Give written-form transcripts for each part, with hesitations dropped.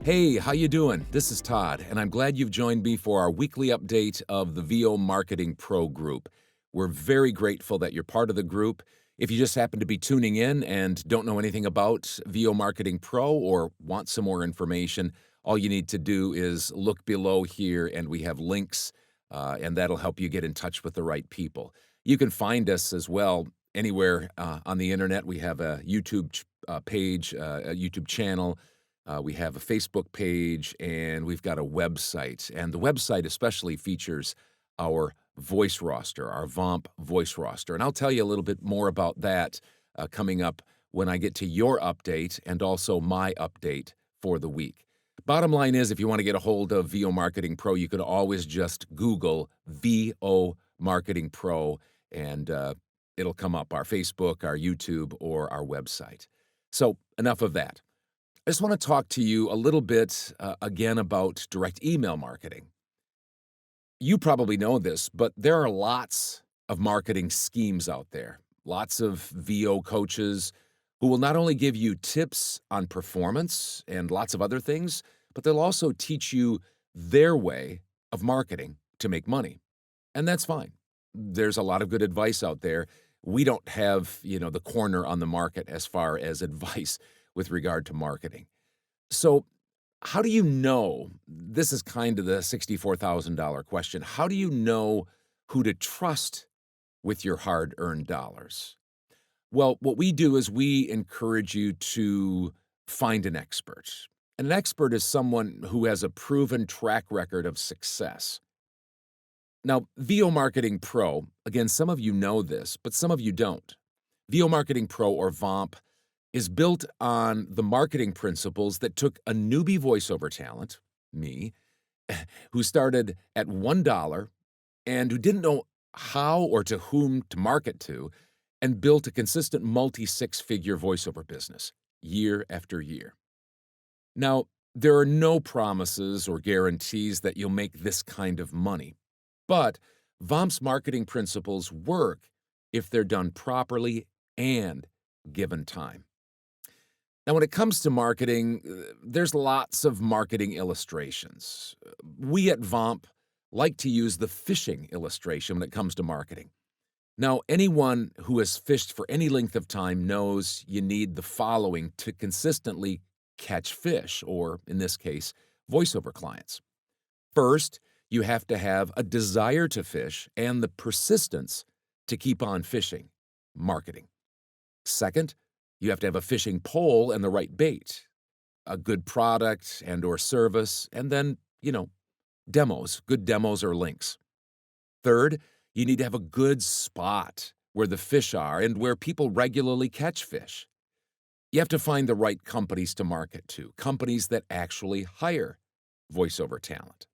Hey, how you doing? This is Todd, and I'm glad you've joined me for our weekly update of the VO Marketing Pro group. We're very grateful that you're part of the group. If you just happen to be tuning in and don't know anything about VO Marketing Pro or want some more information, all you need to do is look below here, and we have links, and that'll help you get in touch with the right people. You can find us as well anywhere on the internet. We have a YouTube page, a YouTube channel. We have a Facebook page, and we've got a website. And the website especially features our voice roster, our VOMP voice roster. And I'll tell you a little bit more about that coming up when I get to your update and also my update for the week. Bottom line is, if you want to get a hold of VO Marketing Pro, you can always just Google VO Marketing Pro, and it'll come up, our Facebook, our YouTube, or our website. So enough of that. I just want to talk to you a little bit again about direct email marketing. You probably know this, but there are lots of marketing schemes out there, lots of VO coaches who will not only give you tips on performance and lots of other things, but they'll also teach you their way of marketing to make money. And that's fine. There's a lot of good advice out there. We don't have, the corner on the market as far as advice with regard to marketing. So, how do you know? This is kind of the $64,000 question. How do you know who to trust with your hard-earned dollars? Well, what we do is we encourage you to find an expert. And an expert is someone who has a proven track record of success. Now, VO Marketing Pro, again, some of you know this, but some of you don't. VO Marketing Pro, or VOMP, is built on the marketing principles that took a newbie voiceover talent, me, who started at $1 and who didn't know how or to whom to market to, and built a consistent multi-six-figure voiceover business year after year. Now, there are no promises or guarantees that you'll make this kind of money, but VOMP's marketing principles work if they're done properly and given time. Now, when it comes to marketing, there's lots of marketing illustrations. We at VOMP like to use the fishing illustration when it comes to marketing. Now, anyone who has fished for any length of time knows you need the following to consistently catch fish, or in this case, voiceover clients. First, you have to have a desire to fish and the persistence to keep on fishing, marketing. Second, you have to have a fishing pole and the right bait, a good product and or service, and then, demos, good demos or links. Third, you need to have a good spot where the fish are and where people regularly catch fish. You have to find the right companies to market to, companies that actually hire voiceover talent.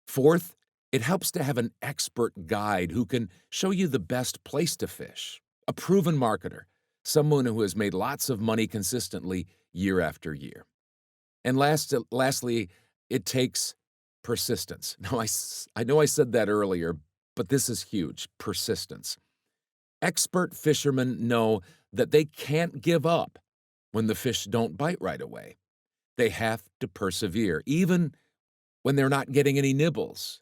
Fourth, it helps to have an expert guide who can show you the best place to fish, a proven marketer, someone who has made lots of money consistently year after year. And lastly, it takes persistence. Now, I know I said that earlier, but this is huge, persistence. Expert fishermen know that they can't give up when the fish don't bite right away. They have to persevere, even when they're not getting any nibbles.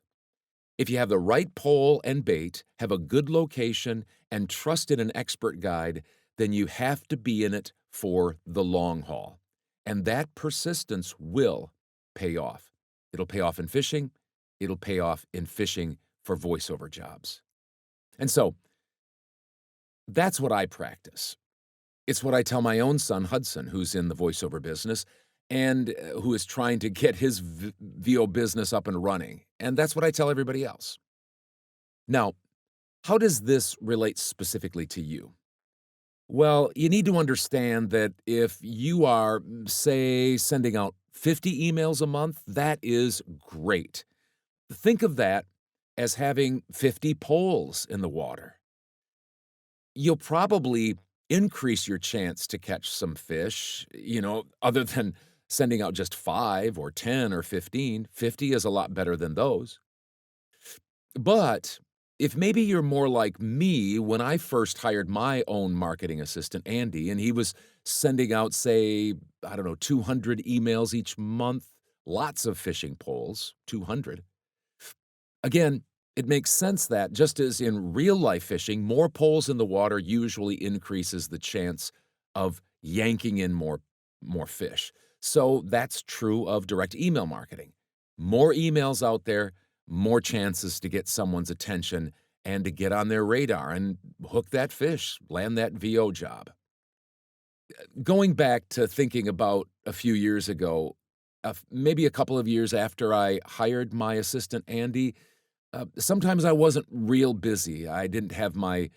If you have the right pole and bait, have a good location, and trust in an expert guide, then you have to be in it for the long haul. And that persistence will pay off. It'll pay off in fishing. It'll pay off in fishing for voiceover jobs. And so that's what I practice. It's what I tell my own son, Hudson, who's in the voiceover business and who is trying to get his VO business up and running. And that's what I tell everybody else. Now, how does this relate specifically to you? Well, you need to understand that if you are, say, sending out 50 emails a month, that is great. Think of that as having 50 poles in the water. You'll probably increase your chance to catch some fish, other than sending out just 5 or 10 or 15. 50 is a lot better than those. But If maybe you're more like me, when I first hired my own marketing assistant, Andy, and he was sending out, say, I don't know, 200 emails each month, lots of fishing poles, 200. Again, it makes sense that, just as in real life fishing, more poles in the water usually increases the chance of yanking in more fish. So that's true of direct email marketing. More emails out there, more chances to get someone's attention and to get on their radar and hook that fish, land that VO job. Going back to thinking about a few years ago, maybe a couple of years after I hired my assistant, Andy, sometimes I wasn't real busy. I didn't have my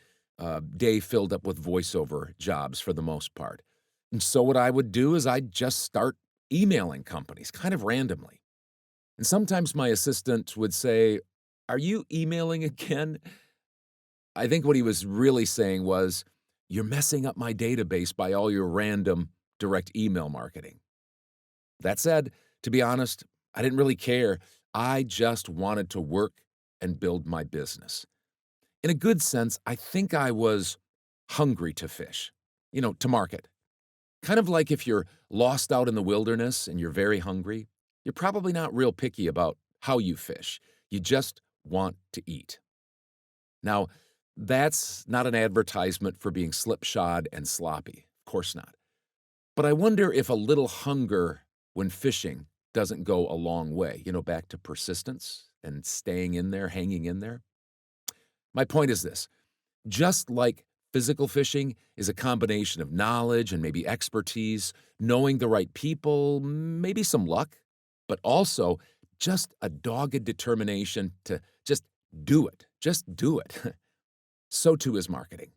day filled up with voiceover jobs for the most part. And so what I would do is I'd just start emailing companies kind of randomly. And sometimes my assistant would say, "Are you emailing again?" I think what he was really saying was, "You're messing up my database by all your random direct email marketing." That said, to be honest, I didn't really care. I just wanted to work and build my business. In a good sense, I think I was hungry to fish, to market. Kind of like if you're lost out in the wilderness and you're very hungry, you're probably not real picky about how you fish. You just want to eat. Now, that's not an advertisement for being slipshod and sloppy. Of course not. But I wonder if a little hunger when fishing doesn't go a long way, back to persistence and staying in there, hanging in there. My point is this: just like physical fishing is a combination of knowledge and maybe expertise, knowing the right people, maybe some luck, but also just a dogged determination to just do it. Just do it. So too is marketing.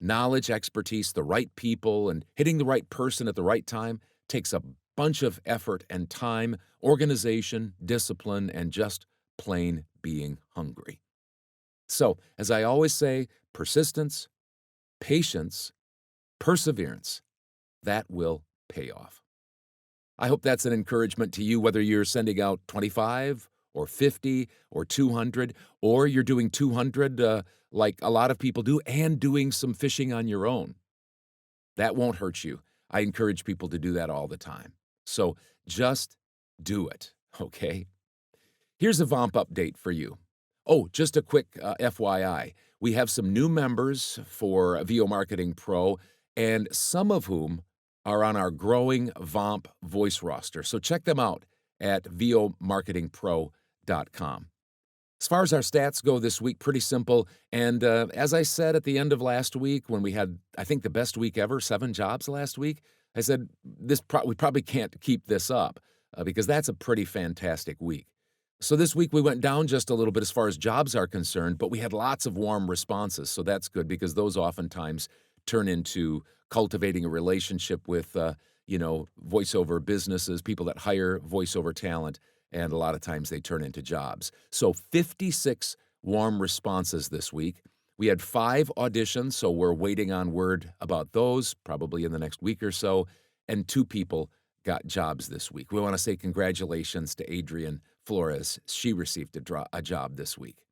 Knowledge, expertise, the right people, and hitting the right person at the right time takes a bunch of effort and time, organization, discipline, and just plain being hungry. So, as I always say, persistence, patience, perseverance, that will pay off. I hope that's an encouragement to you, whether you're sending out 25 or 50 or 200, or you're doing 200 like a lot of people do and doing some fishing on your own. That won't hurt you. I encourage people to do that all the time. So just do it, okay? Here's a VOMP update for you. Oh, just a quick FYI. We have some new members for VO Marketing Pro, and some of whom are on our growing VOMP voice roster. So check them out at vomarketingpro.com. As far as our stats go this week, pretty simple. And as I said at the end of last week, when we had, I think, the best week ever, 7 jobs last week, I said we probably can't keep this up because that's a pretty fantastic week. So this week we went down just a little bit as far as jobs are concerned, but we had lots of warm responses, so that's good because those oftentimes turn into cultivating a relationship with, voiceover businesses, people that hire voiceover talent, and a lot of times they turn into jobs. So 56 warm responses this week. We had 5 auditions, so we're waiting on word about those, probably in the next week or so, and 2 people got jobs this week. We want to say congratulations to Adrian Flores. She received a job this week.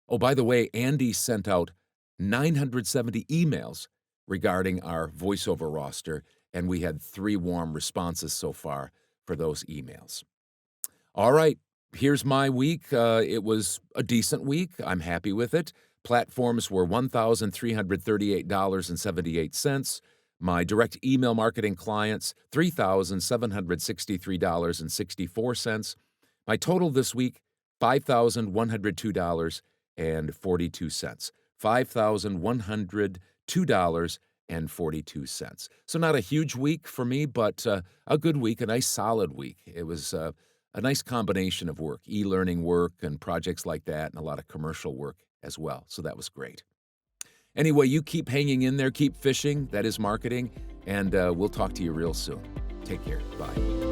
Oh, by the way, Andy sent out 970 emails regarding our voiceover roster, and we had 3 warm responses so far for those emails. All right, here's my week. It was a decent week. I'm happy with it. Platforms were $1,338.78. My direct email marketing clients, $3,763.64. My total this week, $5,102.42. $5,102.42. So not a huge week for me, but a good week, a nice solid week. It was a nice combination of work, e-learning work and projects like that, and a lot of commercial work as well. So that was great. Anyway, you keep hanging in there, keep fishing. That is marketing, and we'll talk to you real soon. Take care. Bye.